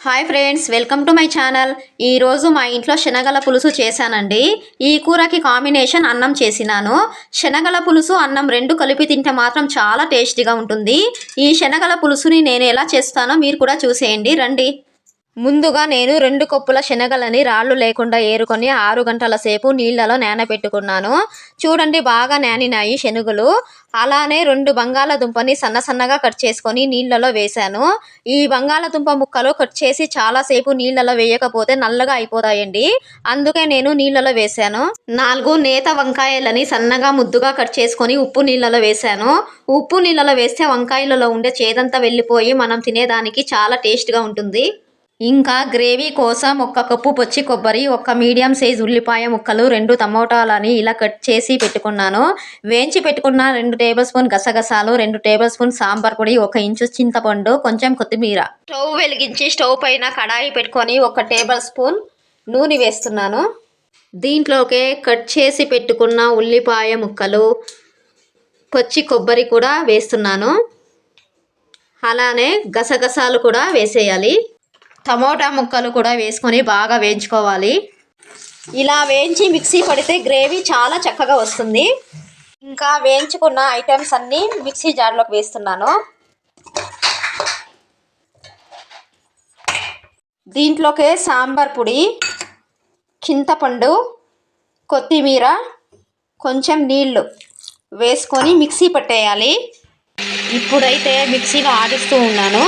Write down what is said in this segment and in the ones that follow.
Hi friends, welcome to my channel. ఈరోజు మా ఇంట్లో శనగల పులుసు చేశానండి. ఈ కూరకి కాంబినేషన్ అన్నం చేసినాను. శనగల పులుసు అన్నం రెండు కలిపి తింటే మాత్రం చాలా టేస్టీగా ఉంటుంది. ఈ శనగల పులుసుని నేను ఎలా చేస్తానో మీరు కూడా చూసేయండి రండి. ముందుగా నేను 2 కప్పుల శనగలని రాళ్ళు లేకుండా ఏరుకొని 6 గంటల సేపు నీళ్ళలో నానబెట్టుకున్నాను. చూడండి, బాగా నానినాయి శనగలు. అలానే 2 బంగాళదుంపని సన్నగా కట్ చేసుకొని నీళ్ళలో వేశాను. ఈ బంగాళదుంప ముక్కలు కట్ చేసి చాలాసేపు నీళ్ళలో వేయకపోతే నల్లగా అయిపోతాయండి. అందుకే నేను నీళ్ళలో వేశాను. 4 నేత వంకాయలని సన్నగా ముద్దుగా కట్ చేసుకొని ఉప్పు నీళ్ళలో వేశాను. ఉప్పు నీళ్ళలో వేస్తే వంకాయలలో ఉండే చేదంతా వెళ్ళిపోయి మనం తినేదానికి చాలా టేస్ట్గా ఉంటుంది. ఇంకా గ్రేవీ కోసం 1 కప్పు పచ్చి కొబ్బరి, 1 మీడియం సైజ్ ఉల్లిపాయ ముక్కలు, 2 టమోటాలని ఇలా కట్ చేసి పెట్టుకున్నాను. వేయించి పెట్టుకున్న 2 టేబుల్ స్పూన్ గసగసాలు, 2 టేబుల్ స్పూన్ సాంబార్ పొడి, 1 ఇంచు చింతపండు, కొంచెం కొత్తిమీర. స్టవ్ వెలిగించి స్టవ్ పైన కడాయి పెట్టుకొని 1 టేబుల్ స్పూన్ నూనె వేస్తున్నాను. దీంట్లోకే కట్ చేసి పెట్టుకున్న ఉల్లిపాయ ముక్కలు, పచ్చి కొబ్బరి కూడా వేస్తున్నాను. అలానే గసగసాలు కూడా వేసేయాలి. టమోటా ముక్కలు కూడా వేసుకొని బాగా వేయించుకోవాలి. ఇలా వేయించి మిక్సీ పడితే గ్రేవీ చాలా చక్కగా వస్తుంది. ఇంకా వేయించుకున్న ఐటమ్స్ అన్నీ మిక్సీ జార్లోకి వేస్తున్నాను. దీంట్లోకే సాంబార్ పొడి, చింతపండు, కొత్తిమీర, కొంచెం నీళ్లు వేసుకొని మిక్సీ పట్టేయాలి. ఇప్పుడైతే మిక్సీలో ఆడిస్తూ ఉన్నాను.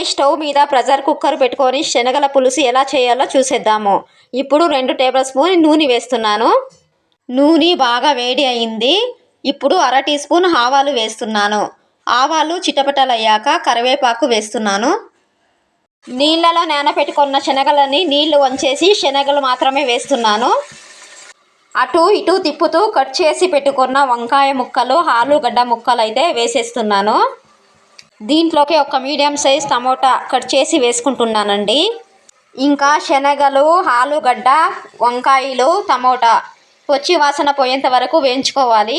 స్టవ్ మీద ప్రెషర్ కుక్కర్ పెట్టుకొని శనగల పులుసు ఎలా చేయాలో చూసేద్దాము. ఇప్పుడు 2 టేబుల్ స్పూన్ నూనె వేస్తున్నాను. నూనె బాగా వేడి అయింది. ఇప్పుడు 1/2 టీ స్పూన్ ఆవాలు వేస్తున్నాను. ఆవాలు చిటపటలయ్యాక కరివేపాకు వేస్తున్నాను. నీళ్ళలో నానబెట్టుకున్న శనగలని నీళ్లు వంచేసి శనగలు మాత్రమే వేస్తున్నాను. అటు ఇటు తిప్పుతూ కట్ చేసి పెట్టుకున్న వంకాయ ముక్కలు, ఆలుగడ్డ ముక్కలు అయితే వేసేస్తున్నాను. దీంట్లోకి 1 మీడియం సైజ్ టమోటా కట్ చేసి వేసుకుంటున్నానండి. ఇంకా శనగలు, ఆలుగడ్డ, వంకాయలు, టమోటా పచ్చి వాసన పోయేంత వరకు వేయించుకోవాలి.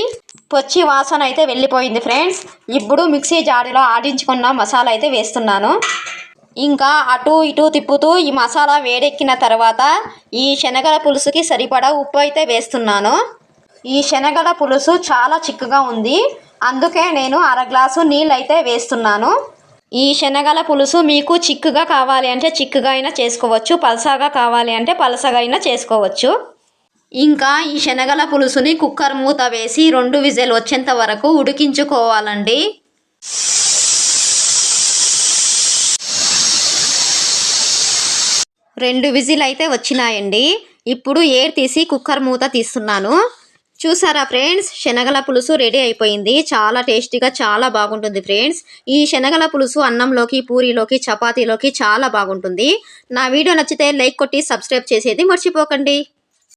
పచ్చి వాసన అయితే వెళ్ళిపోయింది ఫ్రెండ్స్. ఇప్పుడు మిక్సీ జాడీలో ఆడించుకున్న మసాలా అయితే వేస్తున్నాను. ఇంకా అటు ఇటు తిప్పుతూ ఈ మసాలా వేడెక్కిన తర్వాత ఈ శనగల పులుసుకి సరిపడా ఉప్పు అయితే వేస్తున్నాను. ఈ శనగల పులుసు చాలా చిక్కగా ఉంది. అందుకే నేను 1/2 గ్లాసు నీళ్ళు అయితే వేస్తున్నాను. ఈ శనగల పులుసు మీకు చిక్కగా కావాలి అంటే చిక్కగా అయినా చేసుకోవచ్చు, పలసగా కావాలి అంటే పలసగా అయినా చేసుకోవచ్చు. ఇంకా ఈ శనగల పులుసుని కుక్కర్ మూత వేసి 2 విజిల్ వచ్చేంత వరకు ఉడికించుకోవాలండి. రెండు విజిల్ అయితే వచ్చినాయండి. ఇప్పుడు ఎయిర్ తీసి కుక్కర్ మూత తీస్తున్నాను. చూసారా ఫ్రెండ్స్, శనగల పులుసు రెడీ అయిపోయింది. చాలా టేస్టీగా చాలా బాగుంటుంది ఫ్రెండ్స్. ఈ శనగల పులుసు అన్నంలోకి, పూరీలోకి, చపాతీలోకి చాలా బాగుంటుంది. నా వీడియో నచ్చితే లైక్ కొట్టి సబ్స్క్రైబ్ చేసేది మర్చిపోకండి.